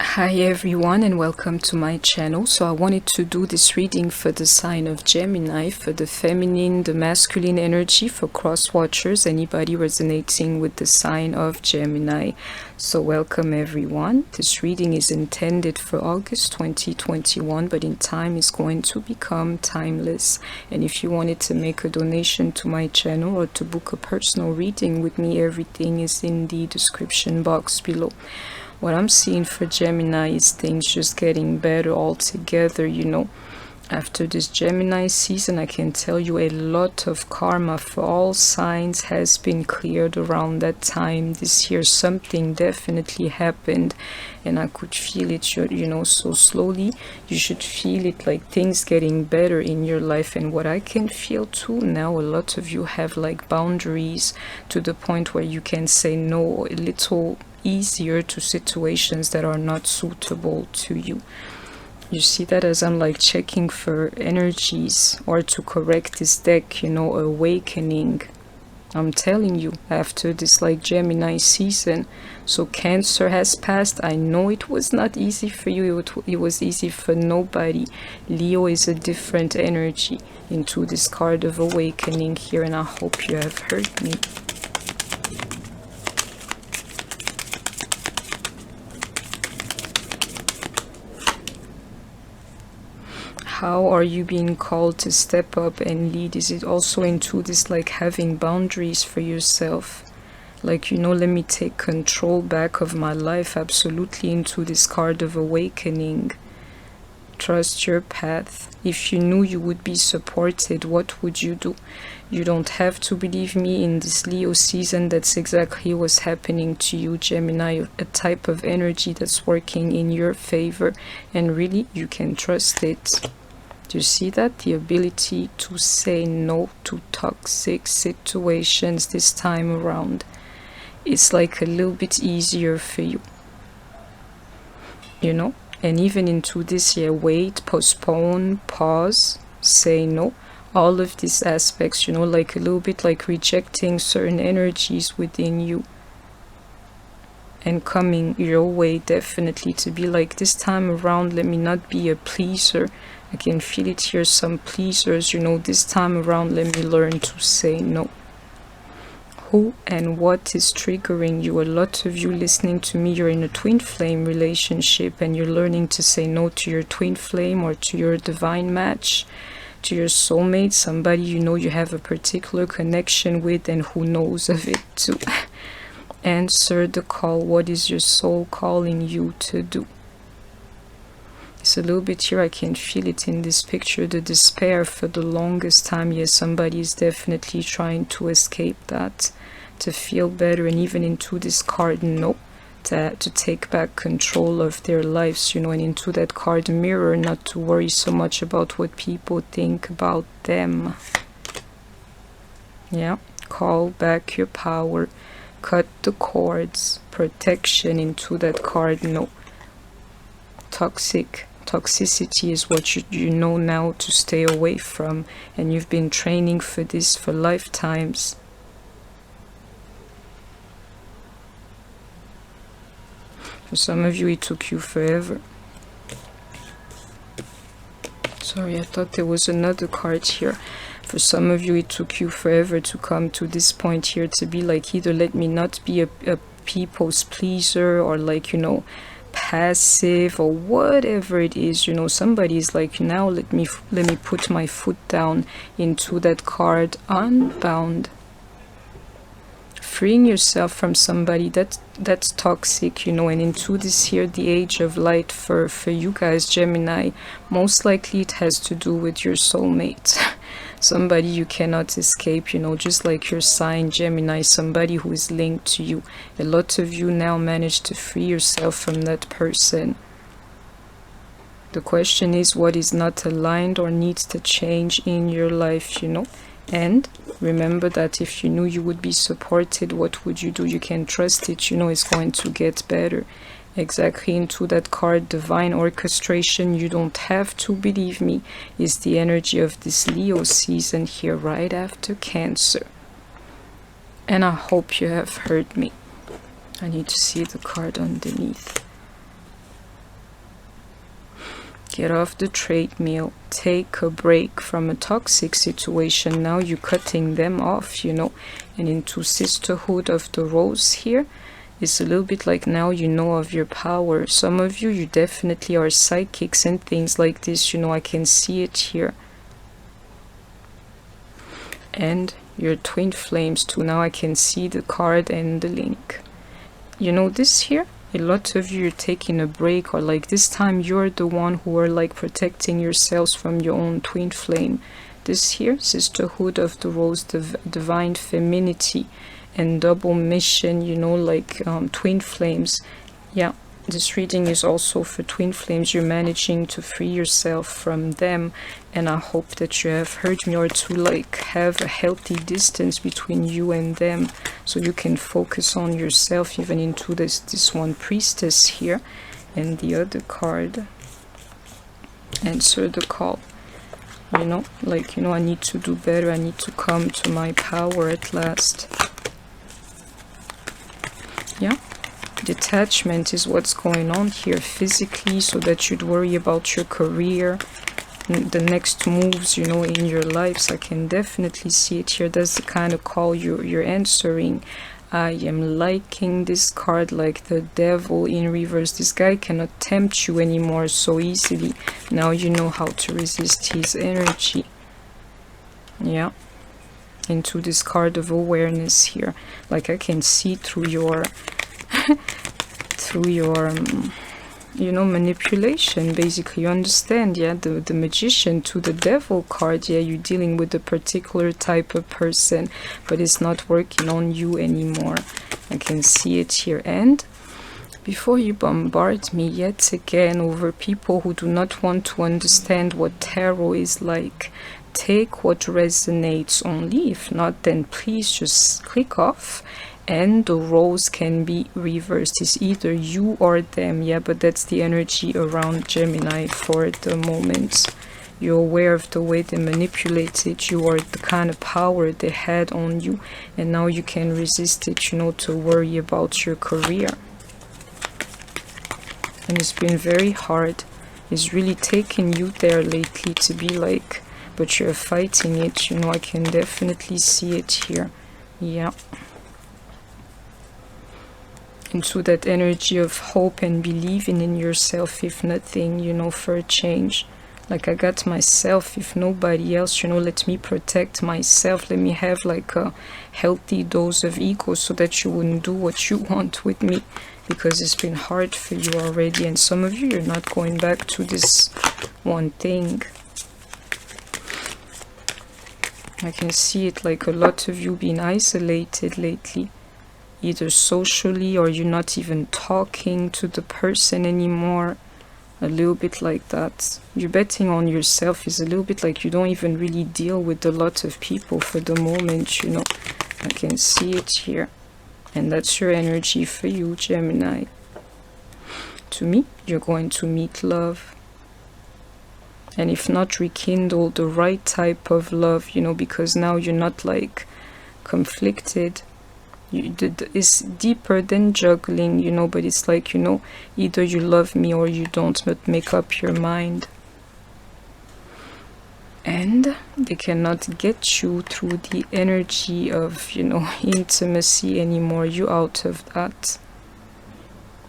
Hi everyone and welcome to my channel. So I wanted to do this reading for the sign of Gemini, for the feminine, the masculine energy, for cross watchers, anybody resonating with the sign of Gemini. So welcome everyone. This reading is intended for August 2021, but in time is going to become timeless. And if you wanted to make a donation to my channel or to book a personal reading with me, everything is in the description box below. What I'm seeing for Gemini is things just getting better altogether, After this Gemini season, I can tell you a lot of karma for all signs has been cleared around that time. This year, something definitely happened, and I could feel it, so slowly. You should feel it like things getting better in your life. And what I can feel too now, a lot of you have like boundaries to the point where you can say no a little easier to situations that are not suitable to you. You see that as I'm like checking for energies or to correct this deck, awakening. I'm telling you, after this like Gemini season, so Cancer has passed. I know it was not easy for you. It was easy for nobody. Leo is a different energy into this card of awakening here, and I hope you have heard me. How are you being called to step up and lead? Is it also into this like having boundaries for yourself? Like, let me take control back of my life. Absolutely into this card of awakening. Trust your path. If you knew you would be supported, what would you do? You don't have to believe me. In this Leo season, that's exactly what's happening to you, Gemini. A type of energy that's working in your favor, and really you can trust it. Do you see that? The ability to say no to toxic situations this time around. It's like a little bit easier for you. And even into this year, wait, postpone, pause, say no. All of these aspects, like a little bit like rejecting certain energies within you. And coming your way, definitely to be like, this time around, let me not be a pleaser. I can feel it here, some pleasers, this time around, let me learn to say no. Who and what is triggering you? A lot of you listening to me, you're in a twin flame relationship and you're learning to say no to your twin flame or to your divine match, to your soulmate, somebody you have a particular connection with and who knows of it too. Answer the call. What is your soul calling you to do? It's a little bit here, I can feel it in this picture, the despair for the longest time. Yes, somebody is definitely trying to escape that, to feel better, and even into this card, no, to take back control of their lives, and into that card mirror, not to worry so much about what people think about them. Yeah, call back your power, cut the cords, protection into that card, no. Toxicity is what you know now to stay away from, and you've been training for this for lifetimes. For some of you, it took you forever. Sorry, I thought there was another card here. For some of you, it took you forever to come to this point here, to be like, either let me not be a people's pleaser, or like, passive, or whatever it is. Somebody's like, now let me put my foot down into that card, unbound. Freeing yourself from somebody that's toxic, and into this here, the age of light for you guys, Gemini, most likely it has to do with your soulmate. Somebody you cannot escape, just like your sign, Gemini, somebody who is linked to you. A lot of you now manage to free yourself from that person. The question is, what is not aligned or needs to change in your life, And remember that if you knew you would be supported, what would you do? You can trust it, it's going to get better. Exactly into that card, divine orchestration. You don't have to believe me, is the energy of this Leo season here right after Cancer. And I hope you have heard me. I need to see the card underneath. Get off the treadmill. Take a break from a toxic situation. Now you're cutting them off, you know. And into Sisterhood of the Rose here, it's a little bit like now you know of your power. Some of you, you definitely are psychics and things like this, you know. I can see it here. And your twin flames too. Now I can see the card and the link. You know this here? A lot of you are taking a break, or like this time you're the one who are like protecting yourselves from your own twin flame. This here, Sisterhood of the Rose, divine femininity and double mission, you know, like twin flames. Yeah, this reading is also for twin flames. You're managing to free yourself from them, and I hope that you have heard me, or to like have a healthy distance between you and them, so you can focus on yourself, even into this one Priestess here. And the other card, answer the call. You know, like, you know, I need to do better. I need to come to my power at last. Yeah. Detachment is what's going on here physically, so that you'd worry about your career, the next moves, you know, in your lives. I can definitely see it here. That's the kind of call you're answering. I am liking this card, like the Devil in reverse. This guy cannot tempt you anymore so easily. Now you know how to resist his energy. Yeah. Into this card of awareness here. Like I can see through your through your you know, manipulation, basically. You understand, yeah, the Magician to the Devil card. Yeah, you're dealing with a particular type of person, but it's not working on you anymore. I can see it here. And before you bombard me yet again over people who do not want to understand what tarot is like, take what resonates only. If not, then please just click off. And the roles can be reversed. It's either you or them. Yeah, but that's the energy around Gemini for the moment. You're aware of the way they manipulated you, or the kind of power they had on you, and now you can resist it, you know, to worry about your career. And it's been very hard. It's really taken you there lately to be like, but you're fighting it, you know. I can definitely see it here. Yeah. Into that energy of hope and believing in yourself, if nothing, you know, for a change. Like, I got myself, if nobody else, you know, let me protect myself. Let me have like a healthy dose of ego, so that you wouldn't do what you want with me, because it's been hard for you already. And some of you, you're not going back to this one thing. I can see it, like a lot of you being isolated lately, either socially, or you're not even talking to the person anymore. A little bit like that. You're betting on yourself. Is a little bit like you don't even really deal with a lot of people for the moment, you know. I can see it here. And that's your energy for you, Gemini. To me, you're going to meet love. And if not, rekindle the right type of love, you know, because now you're not like conflicted. It's deeper than juggling, you know, but it's like, you know, either you love me or you don't, but make up your mind. And they cannot get you through the energy of, you know, intimacy anymore. You out of that.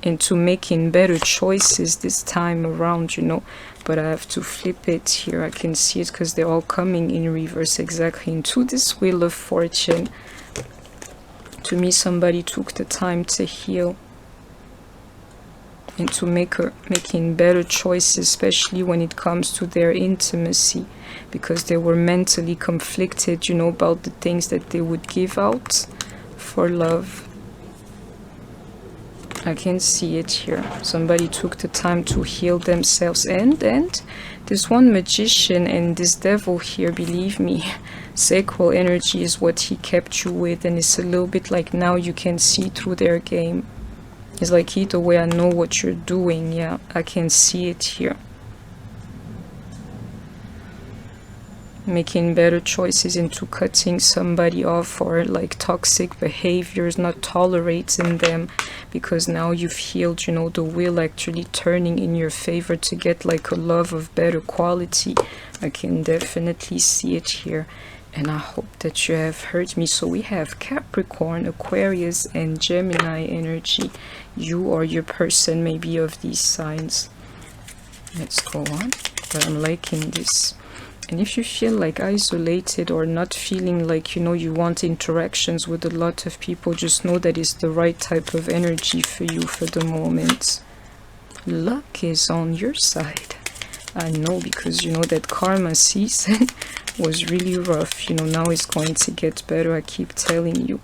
Into making better choices this time around, you know. But I have to flip it here. I can see it because they're all coming in reverse, exactly into this Wheel of Fortune. To me, somebody took the time to heal and to making better choices, especially when it comes to their intimacy, because they were mentally conflicted, you know, about the things that they would give out for love. I can see it here. Somebody took the time to heal themselves. And this one Magician and this Devil here, believe me, Segal energy is what he kept you with. And it's a little bit like now you can see through their game. It's like, either way, I know what you're doing. Yeah, I can see it here. making better choices into cutting somebody off, or like toxic behaviors, not tolerating them, because now you've healed, you know, the wheel actually turning in your favor to get like a love of better quality. I can definitely see it here, and I hope that you have heard me. So we have Capricorn, Aquarius, and Gemini energy. You or your person may be of these signs. Let's go on, but I'm liking this. And if you feel like isolated or not feeling like, you know, you want interactions with a lot of people, just know that it's the right type of energy for you for the moment. Luck is on your side. I know, because you know that karma season was really rough. You know, now it's going to get better, I keep telling you.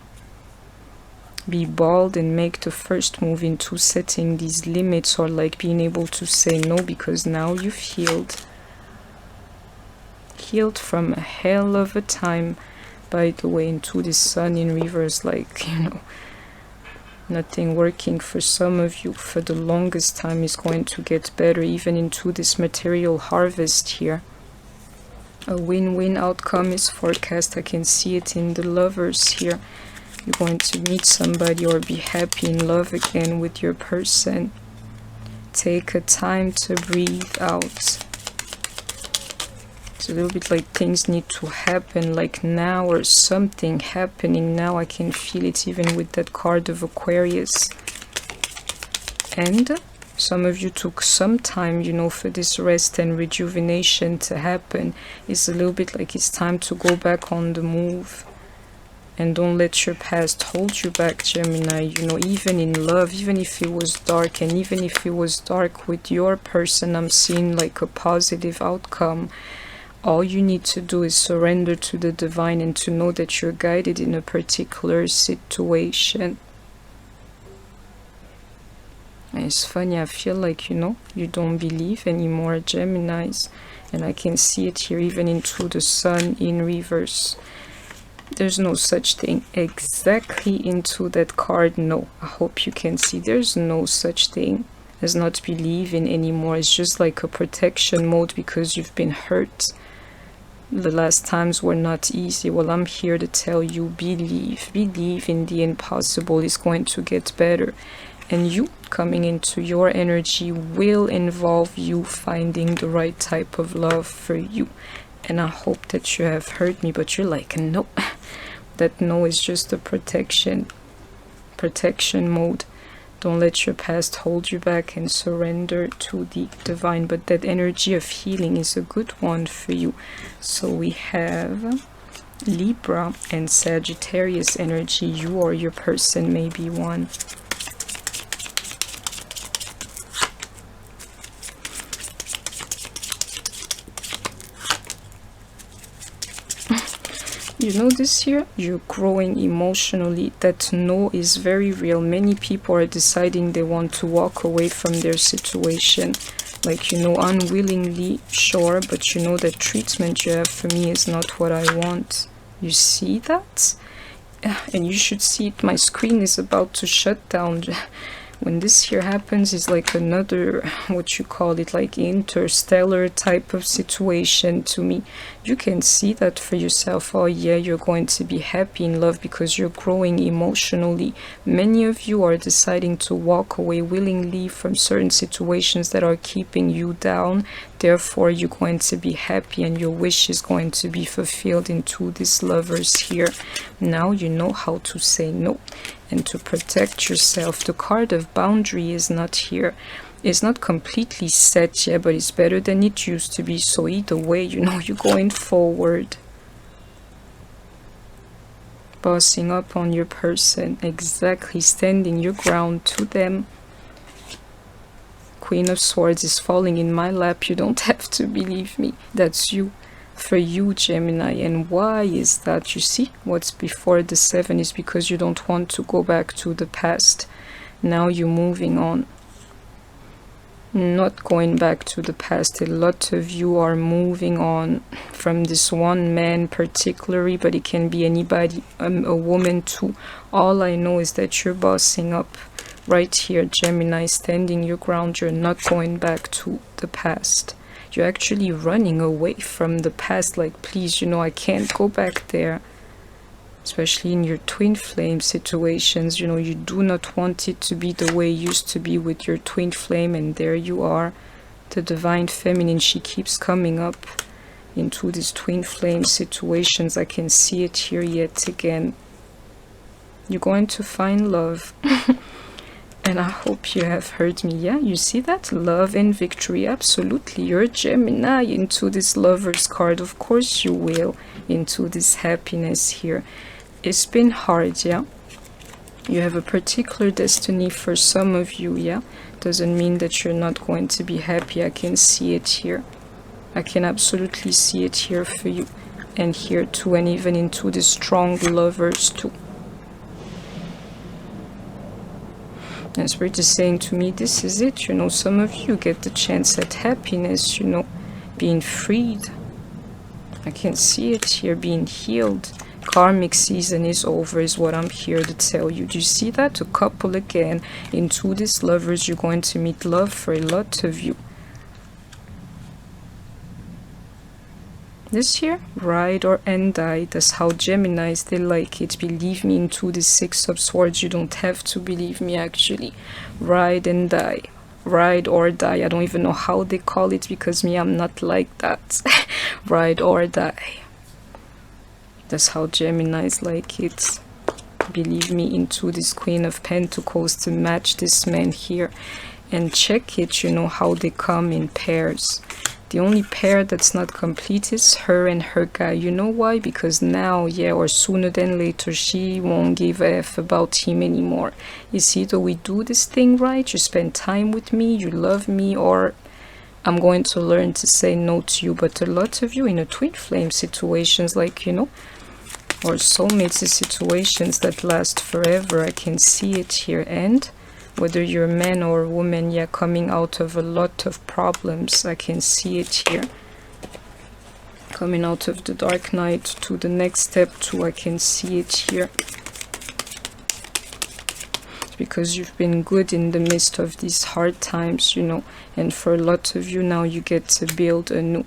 Be bold and make the first move into setting these limits, or like being able to say no, because now you've healed from a hell of a time, by the way, into the sun in reverse, like, you know, nothing working for some of you for the longest time is going to get better, even into this material harvest here. A win-win outcome is forecast. I can see it in the lovers here. You're going to meet somebody or be happy in love again with your person. Take a time to breathe out. It's a little bit like things need to happen like now, or something happening now. I can feel it even with that card of Aquarius. And some of you took some time, you know, for this rest and rejuvenation to happen. It's a little bit like it's time to go back on the move. And don't let your past hold you back, Gemini. You know, even in love, even if it was dark, and even if it was dark with your person, I'm seeing like a positive outcome. All you need to do is surrender to the divine and to know that you're guided in a particular situation. And it's funny, I feel like, you know, you don't believe anymore, Geminis. And I can see it here, even into the sun in reverse. There's no such thing. Exactly into that card, no. I hope you can see there's no such thing as not believing anymore. It's just like a protection mode because you've been hurt. The last times were not easy. Well, I'm here to tell you, believe in the impossible. Is going to get better, and you coming into your energy will involve you finding the right type of love for you. And I hope that you have heard me, but you're like, no, that no is just a protection mode. Don't let your past hold you back and surrender to the divine. But that energy of healing is a good one for you. So we have Libra and Sagittarius energy. You or your person may be one. You know, this year you're growing emotionally. That no is very real. Many people are deciding they want to walk away from their situation, like, you know, unwillingly, sure, but you know that treatment you have for me is not what I want. You see that? And you should see it. My screen is about to shut down. When this here happens, it's like another, what you call it, like interstellar type of situation to me. You can see that for yourself. Oh yeah, you're going to be happy in love because you're growing emotionally. Many of you are deciding to walk away willingly from certain situations that are keeping you down. Therefore, you're going to be happy and your wish is going to be fulfilled into this lovers here. Now you know how to say no and to protect yourself. The card of boundary is not here. It's not completely set yet, but it's better than it used to be. So either way, you know, you're going forward. Bossing up on your person. Exactly. Standing your ground to them. Queen of Swords is falling in my lap. You don't have to believe me. That's you. For you, Gemini. And why is that? You see, what's before the 7 is because you don't want to go back to the past. Now you're moving on. Not going back to the past. A lot of you are moving on from this one man particularly, but it can be anybody, a woman too. All I know is that you're bossing up right here, Gemini, standing your ground. You're not going back to the past. You're actually running away from the past, like, please, you know, I can't go back there. Especially in your twin flame situations, you know, you do not want it to be the way it used to be with your twin flame, and there you are. The divine feminine, she keeps coming up into these twin flame situations. I can see it here yet again. You're going to find love. And I hope you have heard me. Yeah, you see that? Love and victory. Absolutely. You're a Gemini into this Lover's card. Of course you will. Into this happiness here. It's been hard, yeah? You have a particular destiny for some of you, yeah? Doesn't mean that you're not going to be happy. I can see it here. I can absolutely see it here for you. And here too, and even into the strong lovers too. And Spirit is saying to me, this is it, you know, some of you get the chance at happiness, you know, being freed. I can see it here, being healed. Karmic season is over is what I'm here to tell you. Do you see that? A couple again. Into these lovers, you're going to meet love for a lot of you. This here, ride or and die. That's how Geminis, they like it. Believe me, into the Six of Swords, you don't have to believe me actually. Ride and die. Ride or die. I don't even know how they call it, because me, I'm not like that. Ride or die. That's how Geminis like it. Believe me, into this Queen of Pentacles to match this man here. And check it, you know, how they come in pairs. The only pair that's not complete is her and her guy. You know why? Because now, yeah, or sooner than later, she won't give a F about him anymore. It's either we do this thing right, you spend time with me, you love me, or I'm going to learn to say no to you. But a lot of you in a twin flame situations, like, you know, or soulmates situations that last forever. I can see it here. And whether you're a man or a woman, yeah, coming out of a lot of problems. I can see it here. Coming out of the dark night to the next step too. I can see it here. It's because you've been good in the midst of these hard times, you know. And for a lot of you now, you get to build anew.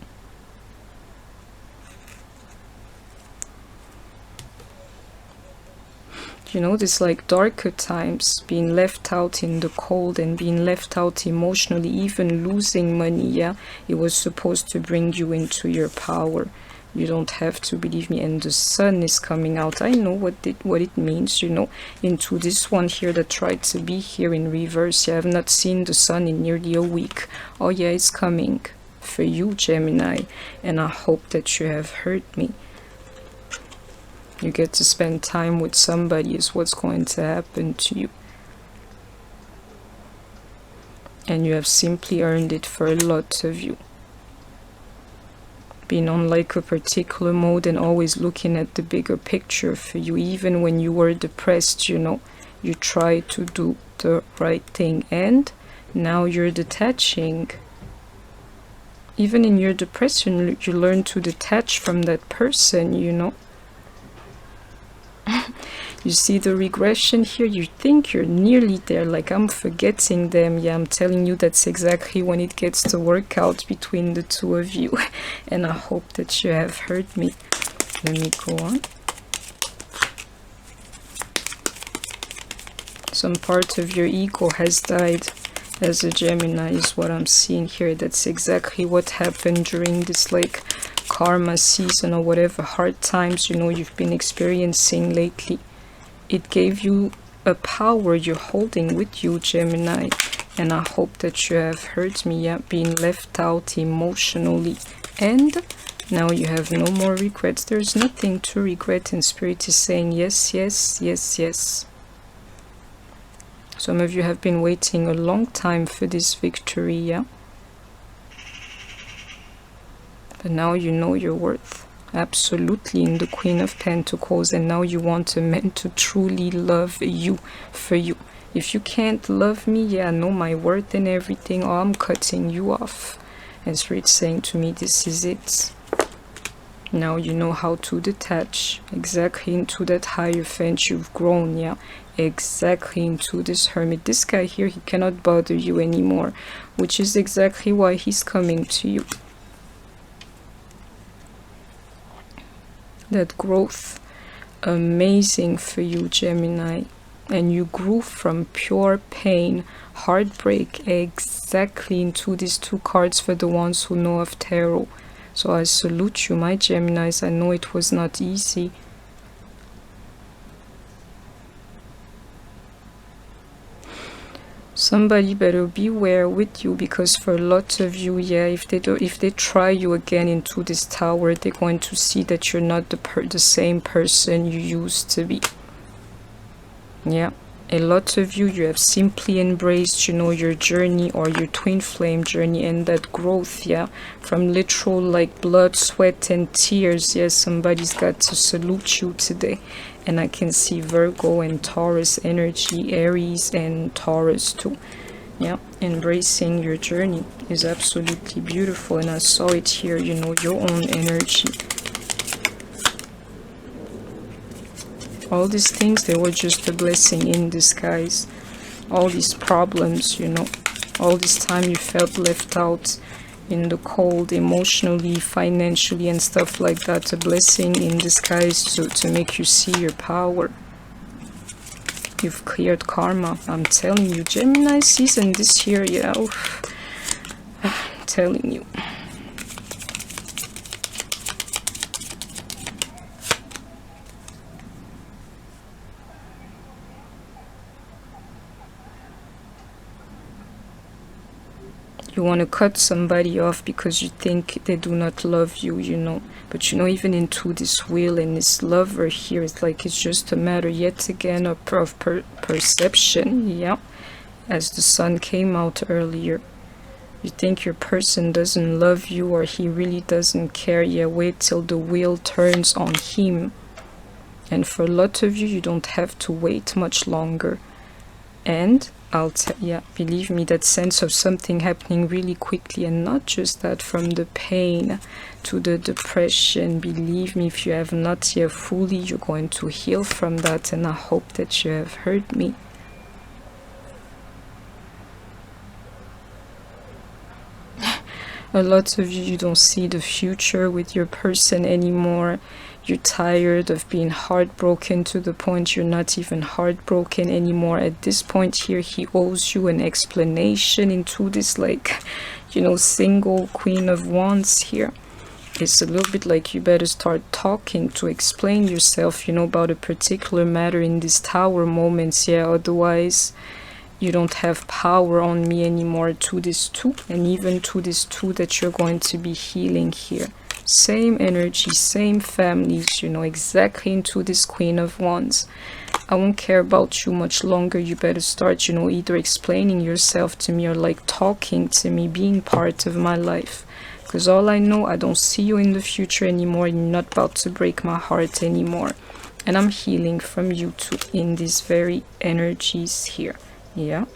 You know, this like darker times, being left out in the cold and being left out emotionally, even losing money, yeah, it was supposed to bring you into your power. You don't have to believe me. And the sun is coming out. I know what it means, you know, into this one here that tried to be here in reverse. Yeah, I have not seen the sun in nearly a week. Oh yeah, it's coming for you, Gemini, and I hope that you have heard me. You get to spend time with somebody is what's going to happen to you. And you have simply earned it for a lot of you. Being on like a particular mode and always looking at the bigger picture for you. Even when you were depressed, you know, you try to do the right thing. And now you're detaching. Even in your depression, you learn to detach from that person, you know. You see the regression here. You think you're nearly there, like I'm forgetting them. Yeah, I'm telling you, that's exactly when it gets to work out between the two of you. And I hope that you have heard me. Let me go on. Some part of your ego has died as a Gemini is what I'm seeing here. That's exactly what happened during this like karma season or whatever hard times, you know, you've been experiencing lately. It gave you a power you're holding with you, Gemini. And I hope that you have heard me, yeah, being left out emotionally. And now you have no more regrets. There's nothing to regret, and Spirit is saying yes, yes, yes, yes. Some of you have been waiting a long time for this victory, yeah? But now you know your worth. Absolutely, in the Queen of Pentacles. And now you want a man to truly love you for you. If you can't love me, yeah, know my worth and everything, oh, I'm cutting you off. And Spirit's saying to me, this is it. Now you know how to detach exactly into that Hierophant you've grown, yeah, exactly into this Hermit. This guy here, he cannot bother you anymore, which is exactly why he's coming to you. that growth. Amazing for you, Gemini. And you grew from pure pain, heartbreak, exactly into these two cards for the ones who know of tarot. So I salute you, my Geminis. I know it was not easy. Somebody better beware with you, because for a lot of you, yeah, if they try you again into this tower, they're going to see that you're not the same person you used to be. Yeah, a lot of you have simply embraced, you know, your journey, or your twin flame journey, and that growth, yeah, from literal like blood, sweat and tears. Yes, somebody's got to salute you today. And I can see Virgo and Taurus energy, Aries and Taurus too. Yeah, embracing your journey is absolutely beautiful. And I saw it here, you know, your own energy. All these things, they were just a blessing in disguise. All these problems, you know, all this time you felt left out in the cold, emotionally, financially and stuff like that, a blessing in disguise to make you see your power. You've cleared karma. I'm telling you, Gemini season this year, yeah, I'm telling you. You want to cut somebody off because you think they do not love you, you know. But you know, even into this wheel and this lover here, it's like it's just a matter yet again of perception, yeah. As the sun came out earlier, you think your person doesn't love you, or he really doesn't care. Yeah, wait till the wheel turns on him. And for a lot of you, you don't have to wait much longer. And yeah, believe me, that sense of something happening really quickly, and not just that, from the pain to the depression. Believe me, if you have not yet fully, you're going to heal from that, and I hope that you have heard me. A lot of you, you don't see the future with your person anymore. You're tired of being heartbroken to the point you're not even heartbroken anymore. At this point here, he owes you an explanation into this, like, you know, single Queen of Wands here. It's a little bit like you better start talking to explain yourself, you know, about a particular matter in these tower moments. Yeah, otherwise you don't have power on me anymore, to this too, and even to this too that you're going to be healing here. Same energy, same families, you know, exactly into this Queen of Wands. I won't care about you much longer. You better start, you know, either explaining yourself to me, or like talking to me, being part of my life. Because all I know, I don't see you in the future anymore. You're not about to break my heart anymore. And I'm healing from you too in these very energies here. Yeah.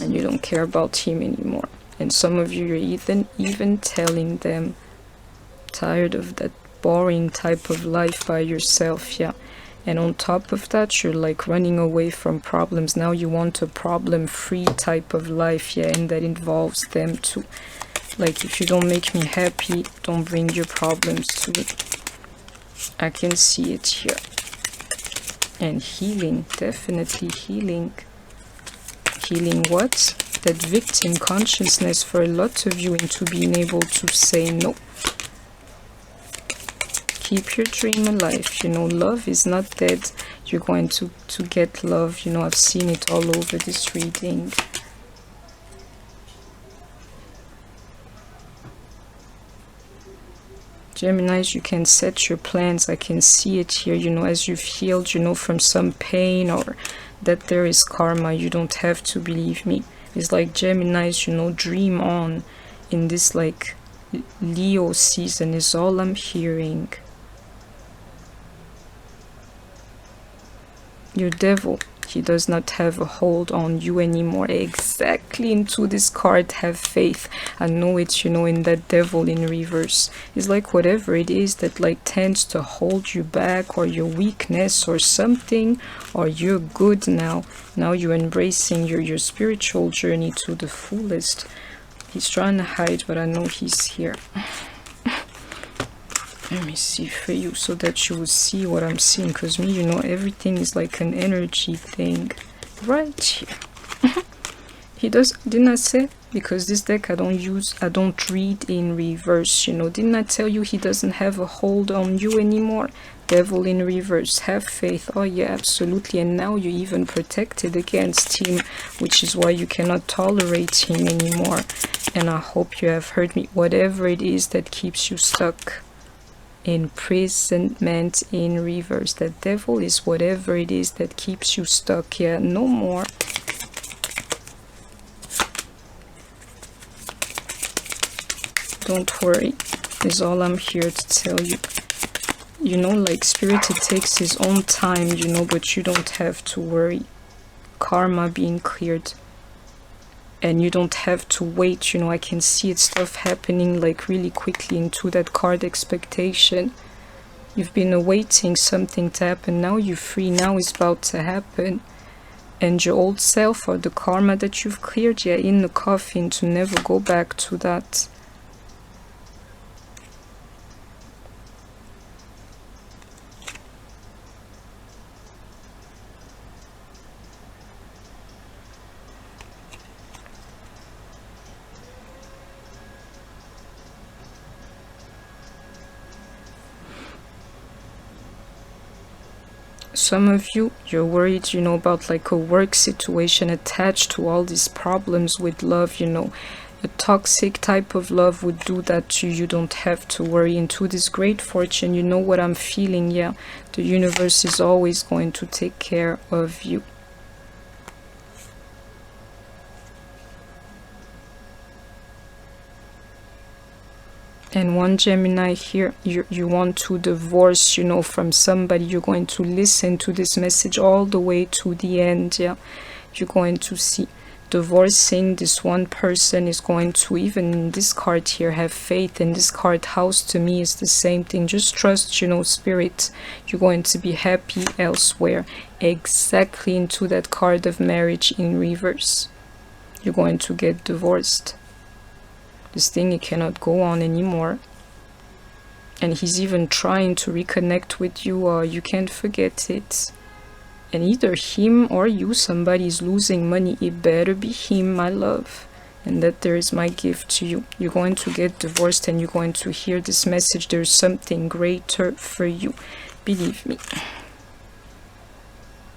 And you don't care about him anymore. And some of you, you're even telling them, tired of that boring type of life by yourself, yeah. And on top of that, you're like running away from problems. Now you want a problem-free type of life, yeah, and that involves them too. Like, if you don't make me happy, don't bring your problems to it. I can see it here. And healing, definitely healing. Healing what? That victim consciousness for a lot of you into being able to say no. Keep your dream alive. You know, love is not dead. You're going to get love. You know, I've seen it all over this reading. Geminis, you can set your plans. I can see it here, you know, as you've healed, you know, from some pain, or that there is karma. You don't have to believe me. It's like Geminis, you know, dream on in this like Leo season is all I'm hearing. Your devil, he does not have a hold on you anymore. Exactly into this card, have faith. I know it, you know, in that devil in reverse. It's like whatever it is that like tends to hold you back, or your weakness or something, or you're good now. Now you're embracing your spiritual journey to the fullest. He's trying to hide, but I know he's here. Let me see for you so that you will see what I'm seeing, because me, you know, everything is like an energy thing right here. He does, didn't I say? Because this deck I don't read in reverse, you know. Didn't I tell you he doesn't have a hold on you anymore? Devil in reverse, have faith. Oh yeah, absolutely. And now you're even protected against him, which is why you cannot tolerate him anymore. And I hope you have heard me. Whatever it is that keeps you stuck, imprisonment in reverse, that devil is whatever it is that keeps you stuck. Yeah, no more. Don't worry, is all I'm here to tell you. You know, like Spirit, it takes his own time, you know, but you don't have to worry. Karma being cleared. And you don't have to wait, you know. I can see it stuff happening like really quickly into that card expectation. You've been awaiting something to happen. Now you're free. Now it's about to happen. And your old self, or the karma that you've cleared, yeah, in the coffin to never go back to that. Some of you, you're worried, you know, about like a work situation attached to all these problems with love, you know. A toxic type of love would do that to you. You don't have to worry. Into this great fortune, you know what I'm feeling, yeah. The universe is always going to take care of you. And one Gemini here, you want to divorce, you know, from somebody. You're going to listen to this message all the way to the end, yeah. You're going to see divorcing this one person is going to, even in this card here, have faith. And this card house to me is the same thing. Just trust, you know, Spirit. You're going to be happy elsewhere. Exactly into that card of marriage in reverse. You're going to get divorced. This thing, it cannot go on anymore. And he's even trying to reconnect with you. You can't forget it. And either him or you, somebody is losing money. It better be him, my love. And that there is my gift to you. You're going to get divorced and you're going to hear this message. There's something greater for you. Believe me.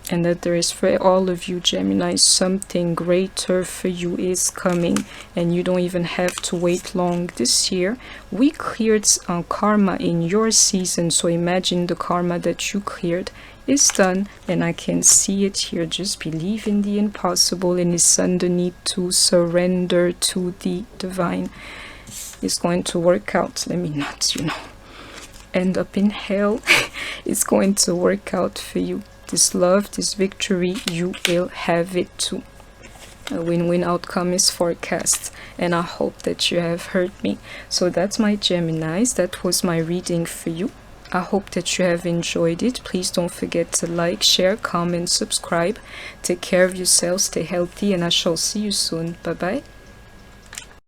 And that there is for all of you Gemini, something greater for you is coming, and you don't even have to wait long. This year we cleared karma in your season, so imagine the karma that you cleared is done, and I can see it here. Just believe in the impossible, and it's underneath to surrender to the divine. It's going to work out. Let me not, you know, end up in hell. It's going to work out for you. This love, this victory, you will have it too. A win-win outcome is forecast, and I hope that you have heard me. So that's my Geminis. That was my reading for you. I hope that you have enjoyed it. Please don't forget to like, share, comment, subscribe. Take care of yourself, stay healthy, and I shall see you soon. Bye bye.